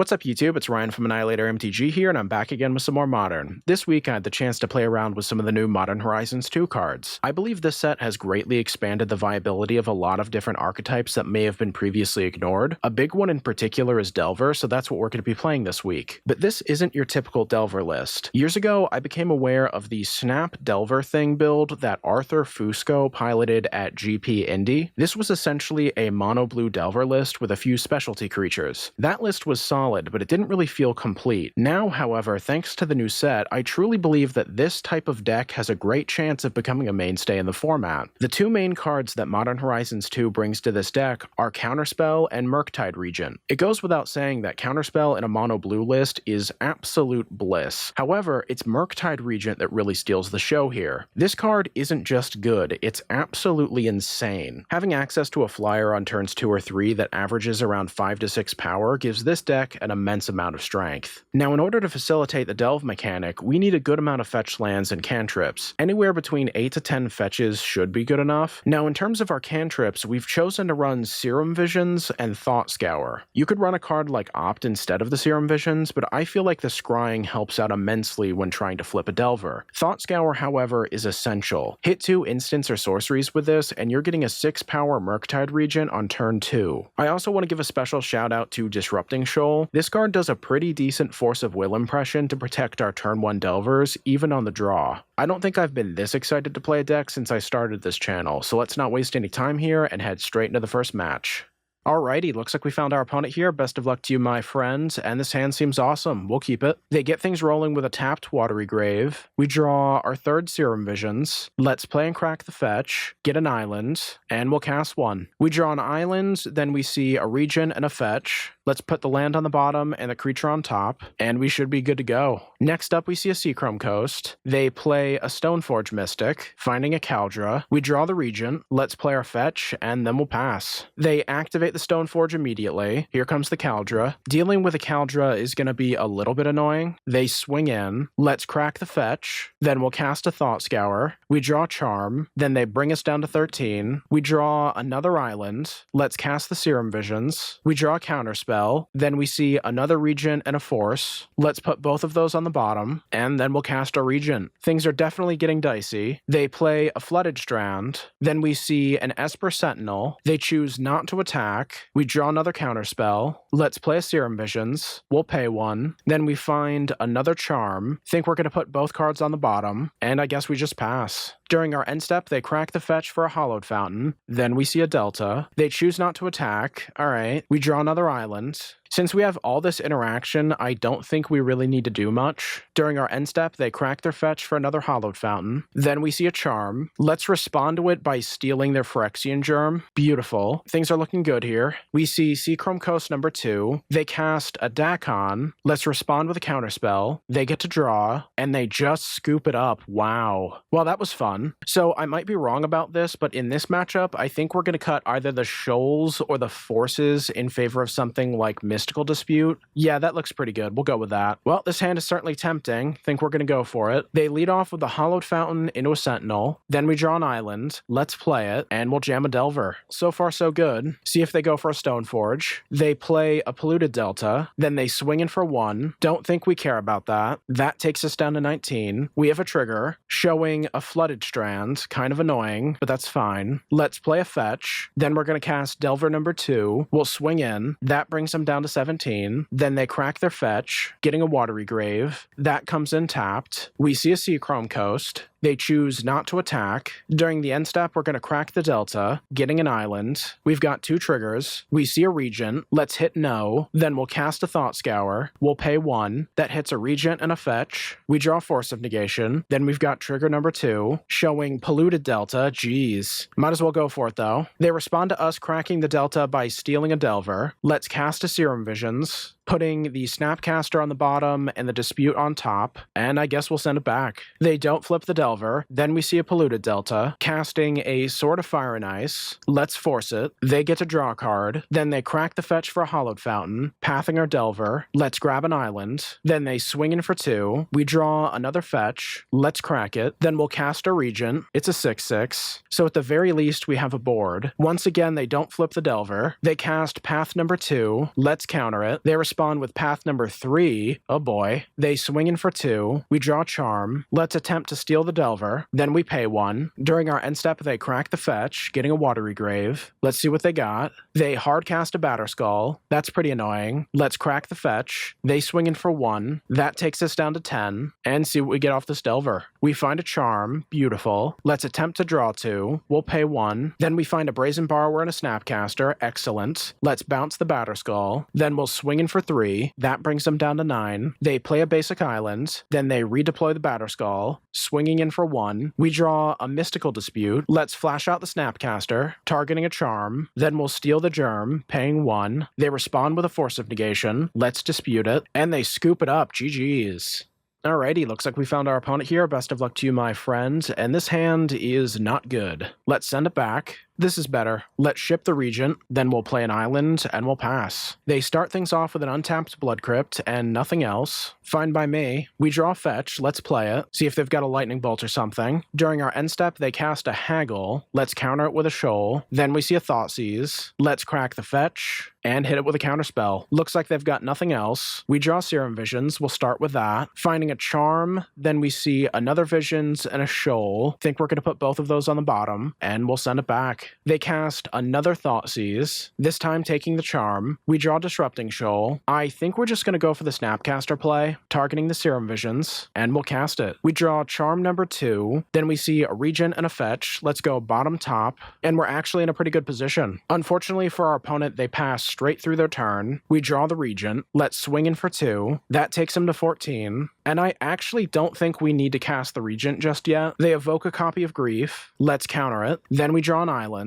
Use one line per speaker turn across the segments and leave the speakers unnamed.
What's up YouTube, it's Ryan from AnnihilatorMTG here, and I'm back again with some more Modern. This week I had the chance to play around with some of the new Modern Horizons 2 cards. I believe this set has greatly expanded the viability of a lot of different archetypes that may have been previously ignored. A big one in particular is Delver, so that's what we're going to be playing this week. But this isn't your typical Delver list. Years ago, I became aware of the Snap Delver Thing build that Arthur Fusco piloted at GP Indy. This was essentially a mono-blue Delver list with a few specialty creatures. That list was solid, but it didn't really feel complete. Now, however, thanks to the new set, I truly believe that this type of deck has a great chance of becoming a mainstay in the format. The two main cards that Modern Horizons 2 brings to this deck are Counterspell and Murktide Regent. It goes without saying that Counterspell in a mono-blue list is absolute bliss. However, it's Murktide Regent that really steals the show here. This card isn't just good, it's absolutely insane. Having access to a flyer on turns 2 or 3 that averages around 5 to 6 power gives this deck an immense amount of strength. Now, in order to facilitate the delve mechanic, we need a good amount of fetch lands and cantrips. Anywhere between 8 to 10 fetches should be good enough. Now, in terms of our cantrips, we've chosen to run Serum Visions and Thought Scour. You could run a card like Opt instead of the Serum Visions, but I feel like the scrying helps out immensely when trying to flip a Delver. Thought Scour, however, is essential. Hit 2 instants or sorceries with this, and you're getting a 6 power Murktide Regent on turn 2. I also want to give a special shout out to Disrupting Shoal. This card does a pretty decent Force of Will impression to protect our turn 1 Delvers, even on the draw. I don't think I've been this excited to play a deck since I started this channel, so let's not waste any time here and head straight into the first match. Alrighty, looks like we found our opponent here. Best of luck to you, my friends, and this hand seems awesome. We'll keep it. They get things rolling with a tapped Watery Grave. We draw our third Serum Visions. Let's play and crack the fetch, get an island, and we'll cast one. We draw an island, then we see a Regent and a fetch. Let's put the land on the bottom and the creature on top, and we should be good to go. Next up, we see a Seachrome Coast. They play a Stoneforge Mystic, finding a Caldra. We draw the Regent. Let's play our fetch, and then we'll pass. They activate the Stoneforge immediately. Here comes the Caldra. Dealing with a Caldra is going to be a little bit annoying. They swing in. Let's crack the fetch. Then we'll cast a Thought Scour. We draw Charm. Then they bring us down to 13. We draw another island. Let's cast the Serum Visions. We draw a Counterspell. Then we see another Regent and a Force. Let's put both of those on the bottom, and then we'll cast a Regent. Things are definitely getting dicey. They play a Flooded Strand. Then we see an Esper Sentinel. They choose not to attack. We draw another Counterspell. Let's play a Serum Visions. We'll pay one. Then we find another Charm. Think we're going to put both cards on the bottom, and I guess we just pass. During our end step, they crack the fetch for a Hallowed Fountain. Then we see a Delta. They choose not to attack. Alright. We draw another island. Since we have all this interaction, I don't think we really need to do much. During our end step, they crack their fetch for another Hallowed Fountain. Then we see a Charm. Let's respond to it by stealing their Phyrexian Germ. Beautiful. Things are looking good here. We see Seachrome Coast number 2. They cast a Dakon. Let's respond with a Counterspell. They get to draw, and they just scoop it up. Wow. Well, that was fun. So I might be wrong about this, but in this matchup, I think we're going to cut either the Shoals or the Forces in favor of something like Mystical Dispute. Yeah, that looks pretty good. We'll go with that. Well, this hand is certainly tempting. Think we're going to go for it. They lead off with a Hallowed Fountain into a Sentinel. Then we draw an island. Let's play it, and we'll jam a Delver. So far, so good. See if they go for a Stoneforge. They play a Polluted Delta. Then they swing in for 1. Don't think we care about that. That takes us down to 19. We have a trigger, showing a Flooded Strand. Kind of annoying, but that's fine. Let's play a fetch. Then we're going to cast Delver number 2. We'll swing in. That brings them down to 17. Then they crack their fetch, getting a Watery Grave. That comes in tapped. We see a Seachrome Coast. They choose not to attack. During the end step, we're going to crack the Delta, getting an island. We've got 2 triggers. We see a Regent. Let's hit no. Then we'll cast a Thought Scour. We'll pay 1. That hits a Regent and a fetch. We draw Force of Negation. Then we've got trigger number 2, showing Polluted Delta. Jeez. Might as well go for it, though. They respond to us cracking the Delta by stealing a Delver. Let's cast a Serum Visions, putting the Snapcaster on the bottom and the Dispute on top, and I guess we'll send it back. They don't flip the Delver. Then we see a Polluted Delta, casting a Sword of Fire and Ice. Let's force it. They get to draw a card. Then they crack the fetch for a Hallowed Fountain, pathing our Delver. Let's grab an island. Then they swing in for 2. We draw another fetch. Let's crack it. Then we'll cast a Regent. It's a 6/6. So at the very least, we have a board. Once again, they don't flip the Delver. They cast path number 2. Let's counter it. They respond respawn with path number 3. Oh boy. They swing in for 2. We draw Charm. Let's attempt to steal the Delver. Then we pay 1. During our end step, they crack the fetch, getting a Watery Grave. Let's see what they got. They hard cast a Batterskull. That's pretty annoying. Let's crack the fetch. They swing in for 1. That takes us down to 10. And see what we get off this Delver. We find a Charm. Beautiful. Let's attempt to draw 2. We'll pay 1. Then we find a Brazen Borrower and a Snapcaster. Excellent. Let's bounce the Batterskull. Then we'll swing in for 3. That brings them down to 9. They play a basic island. Then they redeploy the Batterskull, swinging in for 1. We draw a Mystical Dispute. Let's flash out the Snapcaster, targeting a Charm. Then we'll steal the Germ, paying 1. They respond with a Force of Negation. Let's dispute it. And they scoop it up. GG's. Alrighty, looks like we found our opponent here. Best of luck to you, my friend. And this hand is not good. Let's send it back. This is better. Let's ship the Regent, then we'll play an island, and we'll pass. They start things off with an untapped Blood Crypt, and nothing else. Fine by me. We draw fetch, let's play it, see if they've got a Lightning Bolt or something. During our end step, they cast a Haggle. Let's counter it with a Shoal. Then we see a Thoughtseize. Let's crack the fetch, and hit it with a Counterspell. Looks like they've got nothing else. We draw Serum Visions, we'll start with that. Finding a Charm, then we see another Visions and a Shoal. Think we're going to put both of those on the bottom, and we'll send it back. They cast another Thoughtseize, this time taking the Charm. We draw Disrupting Shoal. I think we're just going to go for the Snapcaster play, targeting the Serum Visions, and we'll cast it. We draw Charm number 2, then we see a Regent and a Fetch. Let's go bottom top, and we're actually in a pretty good position. Unfortunately for our opponent, they pass straight through their turn. We draw the Regent. Let's swing in for 2. That takes them to 14. And I actually don't think we need to cast the Regent just yet. They evoke a copy of Grief. Let's counter it. Then we draw an island.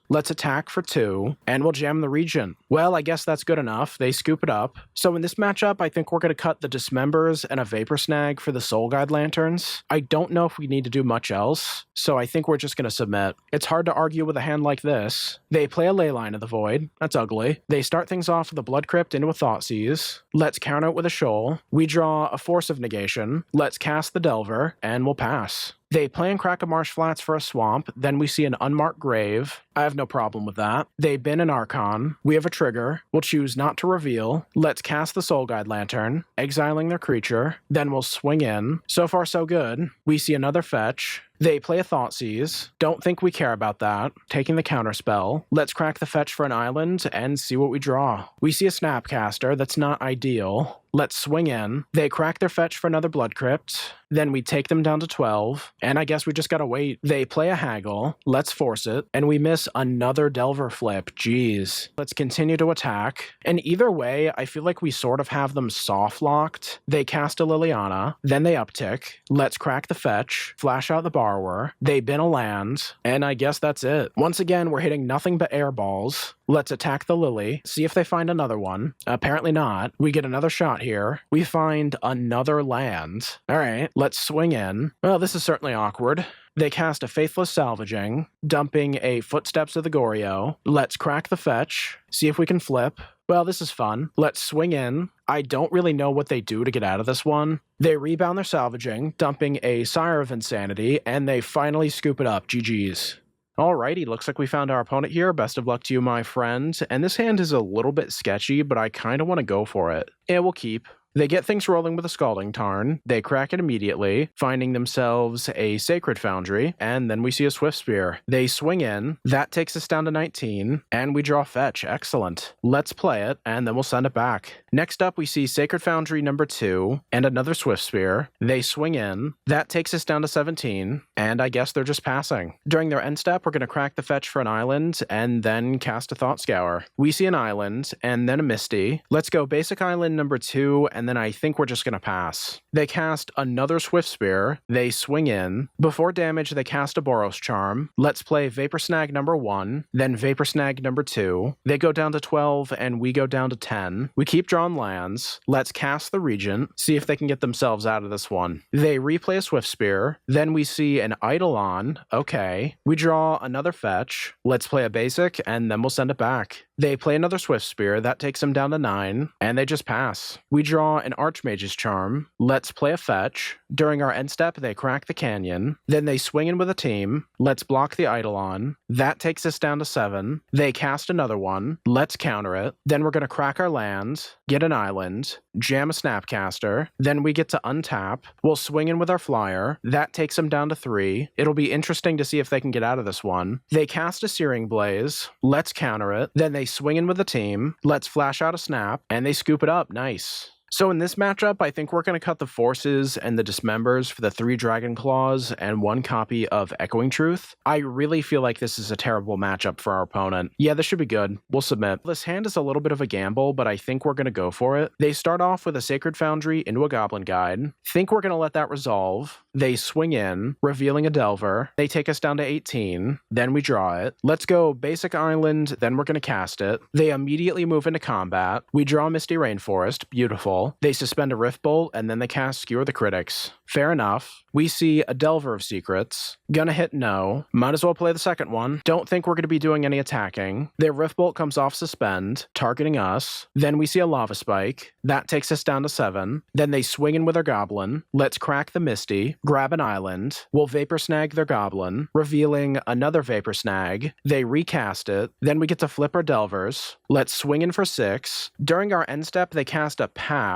Let's attack for 2, and we'll jam the Regent. Well, I guess that's good enough. They scoop it up. So in this matchup, I think we're going to cut the Dismembers and a Vapor Snag for the Soul Guide Lanterns. I don't know if we need to do much else, so I think we're just going to submit. It's hard to argue with a hand like this. They play a Leyline of the Void. That's ugly. They start things off with a Blood Crypt into a Thoughtseize. Let's counter it with a Shoal. We draw a Force of Negation. Let's cast the Delver, and we'll pass. They play and crack a Marsh Flats for a Swamp, then we see an Unmarked Grave. I have no problem with that. They bin an Archon. We have a trigger. We'll choose not to reveal. Let's cast the Soul Guide Lantern, exiling their creature. Then we'll swing in. So far so good. We see another fetch. They play a Thoughtseize. Don't think we care about that. Taking the Counterspell. Let's crack the fetch for an island and see what we draw. We see a Snapcaster. That's not ideal. Let's swing in. They crack their fetch for another Blood Crypt. Then we take them down to 12. And I guess we just gotta wait. They play a Haggle. Let's force it. And we miss another Delver flip. Jeez. Let's continue to attack. And either way, I feel like we sort of have them soft locked. They cast a Liliana. Then they uptick. Let's crack the fetch. Flash out the Borrower. They bin a land. And I guess that's it. Once again, we're hitting nothing but air balls. Let's attack the Lily. See if they find another one. Apparently not. We get another shot here. We find another land. Alright, let's swing in. Well, this is certainly awkward. They cast a Faithless Salvaging, dumping a Footsteps of the Goryo. Let's crack the fetch. See if we can flip. Well, this is fun. Let's swing in. I don't really know what they do to get out of this one. They rebound their Salvaging, dumping a Sire of Insanity, and they finally scoop it up. GG's. Alrighty, looks like we found our opponent here. Best of luck to you, my friend. And this hand is a little bit sketchy, but I kind of want to go for it. Yeah, we'll keep. They get things rolling with a Scalding Tarn. They crack it immediately, finding themselves a Sacred Foundry, and then we see a Swift Spear. They swing in. That takes us down to 19, and we draw fetch. Excellent. Let's play it, and then we'll send it back. Next up, we see Sacred Foundry number 2, and another Swift Spear. They swing in. That takes us down to 17, and I guess they're just passing. During their end step, we're going to crack the fetch for an island, and then cast a Thought Scour. We see an island, and then a Misty. Let's go basic island number 2, and then I think we're just going to pass. They cast another Swift Spear. They swing in. Before damage, they cast a Boros Charm. Let's play Vapor Snag number 1, then Vapor Snag number 2. They go down to 12, and we go down to 10. We keep drawing lands. Let's cast the Regent, see if they can get themselves out of this one. They replay a Swift Spear. Then we see an Eidolon. Okay. We draw another fetch. Let's play a basic, and then we'll send it back. They play another Swift Spear. That takes them down to 9, and they just pass. We draw draw an Archmage's Charm. Let's play a fetch. During our end step, they crack the Canyon. Then they swing in with a team. Let's block the Eidolon. That takes us down to 7. They cast another one. Let's counter it. Then we're going to crack our land, get an island, jam a Snapcaster. Then we get to untap. We'll swing in with our flyer. That takes them down to 3. It'll be interesting to see if they can get out of this one. They cast a Searing Blaze. Let's counter it. Then they swing in with the team. Let's flash out a Snap, and they scoop it up. Nice. So in this matchup, I think we're going to cut the Forces and the Dismembers for the 3 Dragon Claws and 1 copy of Echoing Truth. I really feel like this is a terrible matchup for our opponent. Yeah, this should be good. We'll submit. This hand is a little bit of a gamble, but I think we're going to go for it. They start off with a Sacred Foundry into a Goblin Guide. Think we're going to let that resolve. They swing in, revealing a Delver. They take us down to 18. Then we draw it. Let's go basic island, then we're going to cast it. They immediately move into combat. We draw Misty Rainforest. Beautiful. They suspend a Rift Bolt, and then they cast Skewer the Critics. Fair enough. We see a Delver of Secrets. Gonna hit no. Might as well play the second one. Don't think we're going to be doing any attacking. Their Rift Bolt comes off suspend, targeting us. Then we see a Lava Spike. That takes us down to 7. Then they swing in with their Goblin. Let's crack the Misty, grab an island. We'll Vapor Snag their Goblin, revealing another Vapor Snag. They recast it. Then we get to flip our Delvers. Let's swing in for 6. During our end step, they cast a Path.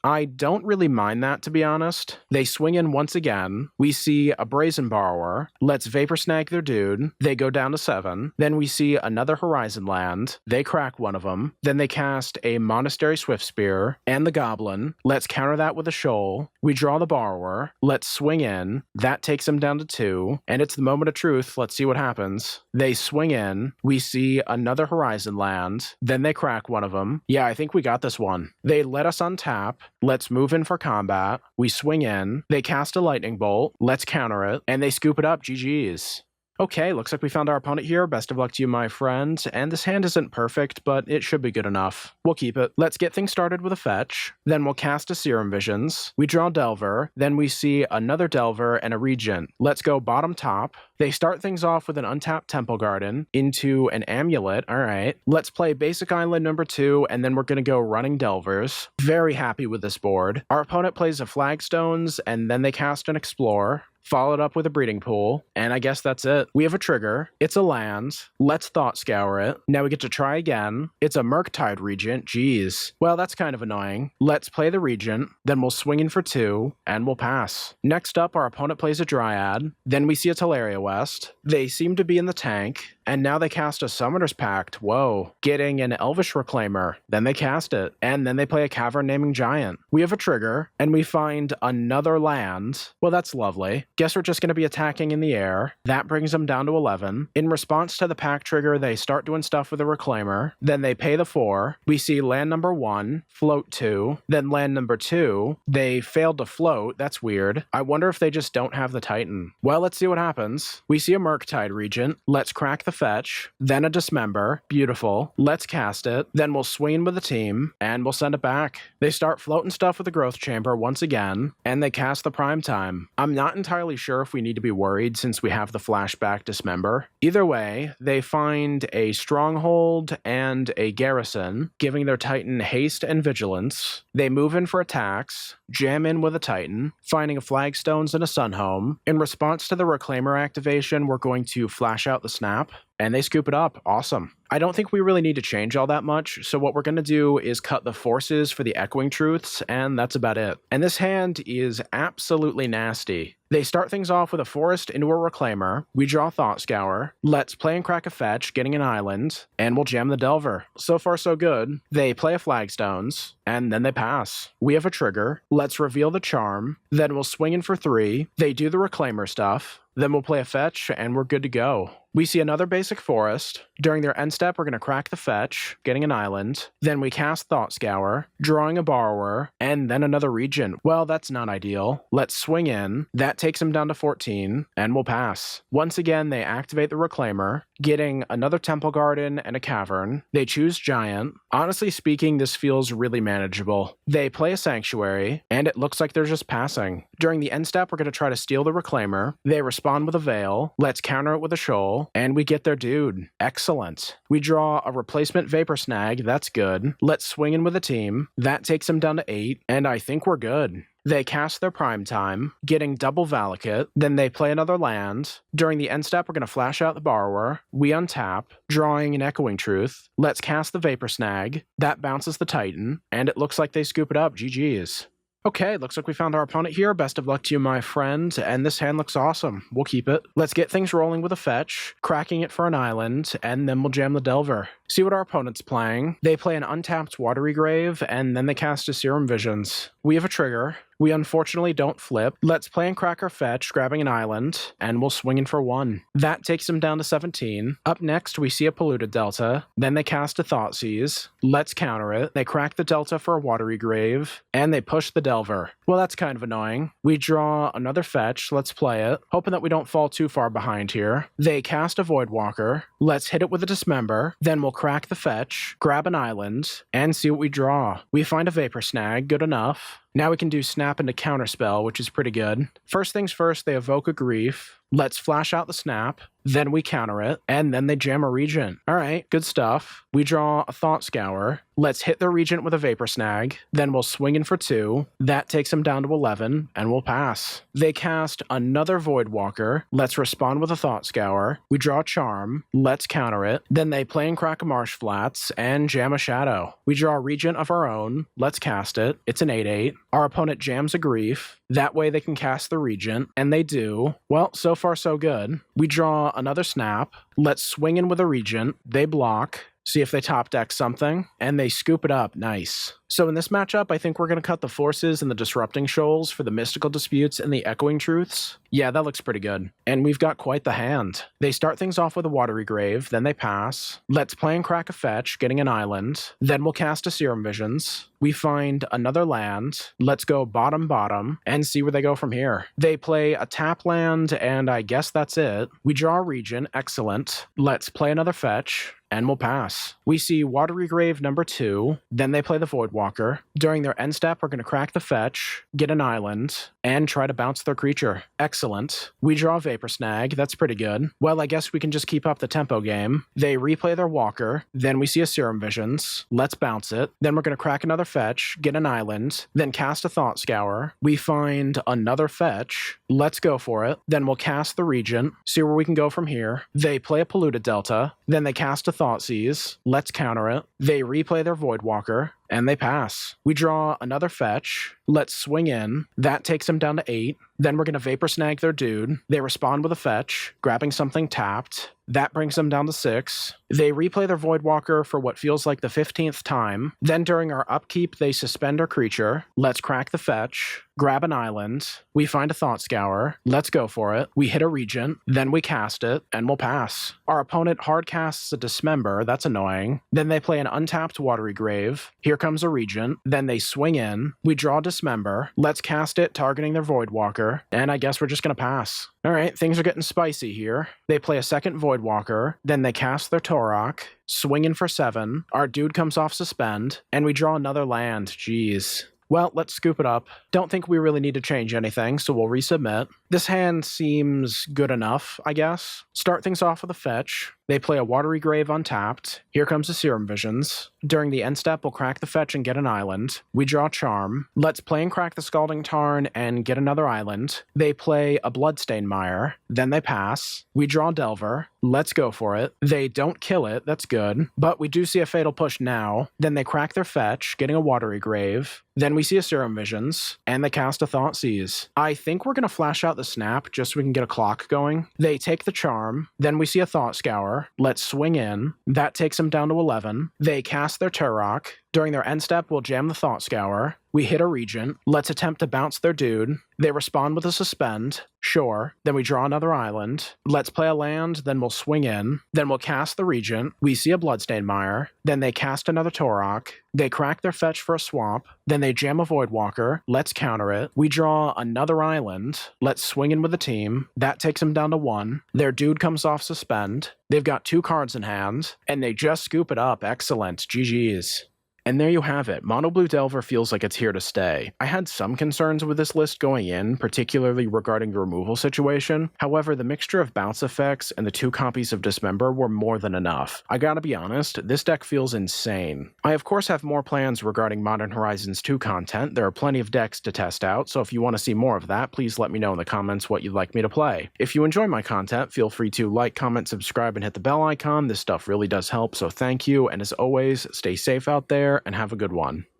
I don't really mind that, to be honest. They swing in once again. We see a Brazen Borrower. Let's Vapor Snag their dude. They go down to 7. Then we see another Horizon Land. They crack one of them. Then they cast a Monastery Swiftspear and the Goblin. Let's counter that with a Shoal. We draw the Borrower. Let's swing in. That takes them down to 2. And it's the moment of truth. Let's see what happens. They swing in. We see another Horizon Land. Then they crack one of them. Yeah, I think we got this one. They let us untap. Let's move in for combat. We swing in. They cast a Lightning Bolt. Let's counter it. And they scoop it up. GG's. Okay, looks like we found our opponent here. Best of luck to you, my friend. And this hand isn't perfect, but it should be good enough. We'll keep it. Let's get things started with a fetch. Then we'll cast a Serum Visions. We draw Delver. Then we see another Delver and a Regent. Let's go bottom top. They start things off with an untapped Temple Garden into an Amulet. All right. Let's play Basic Island number 2, and then we're going to go running Delvers. Very happy with this board. Our opponent plays a Flagstones, and then they cast an Explore. Followed up with a Breeding Pool, and I guess that's it. We have a trigger. It's a land. Let's Thought Scour it. Now we get to try again. It's a Murktide Regent. Jeez. Well, that's kind of annoying. Let's play the Regent. Then we'll swing in for 2, and we'll pass. Next up, our opponent plays a Dryad. Then we see a Teleria West. They seem to be in the tank. And now they cast a Summoner's Pact. Whoa. Getting an Elvish Reclaimer. Then they cast it. And then they play a Cavern Naming Giant. We have a trigger, and we find another land. Well, that's lovely. Guess we're just going to be attacking in the air. That brings them down to 11. In response to the pack trigger, they start doing stuff with a Reclaimer. Then they pay the 4. We see land number 1, float 2. Then land number 2, they failed to float. That's weird. I wonder if they just don't have the Titan. Well, let's see what happens. We see a Murktide Regent. Let's crack the fetch. Then a Dismember. Beautiful. Let's cast it. Then we'll swing with the team, and we'll send it back. They start floating stuff with the Growth Chamber once again, and they cast the Prime Time. I'm not entirely sure if we need to be worried since we have the flashback Dismember. Either way, they find a Stronghold and a Garrison, giving their Titan haste and vigilance. They move in for attacks, jam in with a Titan, finding a Flagstones and a Sunhome. In response to the Reclaimer activation, we're going to flash out the Snap, and they scoop it up. Awesome. I don't think we really need to change all that much, so what we're going to do is cut the Forces for the Echoing Truths, and that's about it. And this hand is absolutely nasty. They start things off with a Forest into a Reclaimer. We draw Thought Scour. Let's play and crack a fetch, getting an island, and we'll jam the Delver. So far, so good. They play a Flagstones, and then they pass. We have a trigger. Let's reveal the Charm. Then we'll swing in for 3. They do the Reclaimer stuff. Then we'll play a fetch, and we're good to go. We see another basic Forest. During their end step, we're going to crack the fetch, getting an island. Then we cast Thought Scour, drawing a Borrower, and then another Regent. Well, that's not ideal. Let's swing in. That takes them down to 14, and we'll pass. Once again, they activate the Reclaimer, getting another Temple Garden and a Cavern. They choose Giant. Honestly speaking, this feels really manageable. They play a Sanctuary, and it looks like they're just passing. During the end step, we're going to try to steal the Reclaimer. They respond with a Veil. Let's counter it with a Shoal, and we get their dude. Excellent. We draw a replacement Vapor Snag. That's good. Let's swing in with a team. That takes them down to 8, and I think we're good. They cast their Prime Time, getting double Valakut, then they play another land. During the end step, we're going to flash out the Borrower. We untap, drawing an Echoing Truth. Let's cast the Vapor Snag. That bounces the Titan, and it looks like they scoop it up. GG's. Okay, looks like we found our opponent here. Best of luck to you, my friend. And this hand looks awesome. We'll keep it. Let's get things rolling with a fetch, cracking it for an island, and then we'll jam the Delver. See what our opponent's playing. They play an untapped Watery Grave, and then they cast a Serum Visions. We have a trigger. We unfortunately don't flip. Let's play and crack our fetch, grabbing an island, and we'll swing in for 1. That takes them down to 17. Up next, we see a Polluted Delta. Then they cast a Thought Seize. Let's counter it. They crack the Delta for a Watery Grave, and they push the Delver. Well, that's kind of annoying. We draw another fetch. Let's play it, hoping that we don't fall too far behind here. They cast a Voidwalker. Let's hit it with a Dismember. Then we'll crack the fetch, grab an island, and see what we draw. We find a Vapor Snag. Good enough. Now we can do Snap into Counterspell, which is pretty good. First things first, they evoke a Grief. Let's flash out the Snap, then we counter it, and then they jam a Regent. Alright, good stuff. We draw a Thought Scour. Let's hit the Regent with a Vapor Snag, then we'll swing in for 2. That takes them down to 11, and we'll pass. They cast another Voidwalker. Let's respond with a Thought Scour. We draw Charm. Let's counter it. Then they play and crack a Marsh Flats, and jam a Shadow. We draw a Regent of our own. Let's cast it. It's an 8/8. Our opponent jams a Grief. That way they can cast the Regent, and they do. Well, so far so good. We draw another Snap. Let's swing in with a Regent. They block. See if they top deck something, and they scoop it up. Nice. So in this matchup, I think we're going to cut the Forces and the Disrupting Shoals for the Mystical Disputes and the Echoing Truths. Yeah, that looks pretty good. And we've got quite the hand. They start things off with a Watery Grave, then they pass. Let's play and crack a fetch, getting an island. Then we'll cast a Serum Visions. We find another land. Let's go bottom, and see where they go from here. They play a tap land, and I guess that's it. We draw a Regent. Excellent. Let's play another fetch, and we'll pass. We see Watery Grave number 2, then they play the Voidwalker. During their end step, we're going to crack the fetch, get an island, and try to bounce their creature. Excellent. We draw Vapor Snag. That's pretty good. Well, I guess we can just keep up the tempo game. They replay their Walker, then we see a Serum Visions. Let's bounce it. Then we're going to crack another fetch, get an island, then cast a Thought Scour. We find another fetch. Let's go for it. Then we'll cast the Regent, see where we can go from here. They play a Polluted Delta, then they cast a Thought Seize. Let's counter it. They replay their Voidwalker, and they pass. We draw another fetch. Let's swing in. That takes them down to 8. Then we're going to Vapor Snag their dude. They respond with a fetch, grabbing something tapped. That brings them down to 6. They replay their Voidwalker for what feels like the 15th time. Then during our upkeep, they suspend our creature. Let's crack the fetch, grab an island. We find a Thought Scour. Let's go for it. We hit a Regent, then we cast it, and we'll pass. Our opponent hard casts a Dismember. That's annoying. Then they play an untapped Watery Grave. Here comes a Regent. Then they swing in. We draw Dismember. Let's cast it, targeting their Voidwalker. And I guess we're just going to pass. Alright, things are getting spicy here. They play a second Voidwalker, then they cast their Torok, swing in for 7, our dude comes off suspend, and we draw another land. Jeez. Well, let's scoop it up. Don't think we really need to change anything, so we'll resubmit. This hand seems good enough, I guess. Start things off with a fetch. They play a Watery Grave untapped. Here comes the Serum Visions. During the end step, we'll crack the fetch and get an island. We draw Charm. Let's play and crack the Scalding Tarn and get another island. They play a Bloodstained Mire. Then they pass. We draw Delver. Let's go for it. They don't kill it. That's good. But we do see a Fatal Push now. Then they crack their fetch, getting a Watery Grave. Then we see a Serum Visions, and they cast a Thought Seize. I think we're going to flash out the Snap just so we can get a clock going. They take the Charm. Then we see a Thought Scour. Let's swing in. That takes them down to 11. They cast their Turok. During their end step, we'll jam the Thought Scour. We hit a Regent. Let's attempt to bounce their dude. They respond with a Suspend. Sure. Then we draw another island. Let's play a land, then we'll swing in. Then we'll cast the Regent. We see a Bloodstained Mire. Then they cast another Torok. They crack their fetch for a swamp. Then they jam a Voidwalker. Let's counter it. We draw another island. Let's swing in with the team. That takes them down to 1. Their dude comes off Suspend. They've got 2 cards in hand. And they just scoop it up. Excellent. GG's. And there you have it. Mono Blue Delver feels like it's here to stay. I had some concerns with this list going in, particularly regarding the removal situation. However, the mixture of bounce effects and the 2 copies of Dismember were more than enough. I gotta be honest, this deck feels insane. I of course have more plans regarding Modern Horizons 2 content. There are plenty of decks to test out, so if you want to see more of that, please let me know in the comments what you'd like me to play. If you enjoy my content, feel free to like, comment, subscribe, and hit the bell icon. This stuff really does help, so thank you, and as always, stay safe out there and have a good one.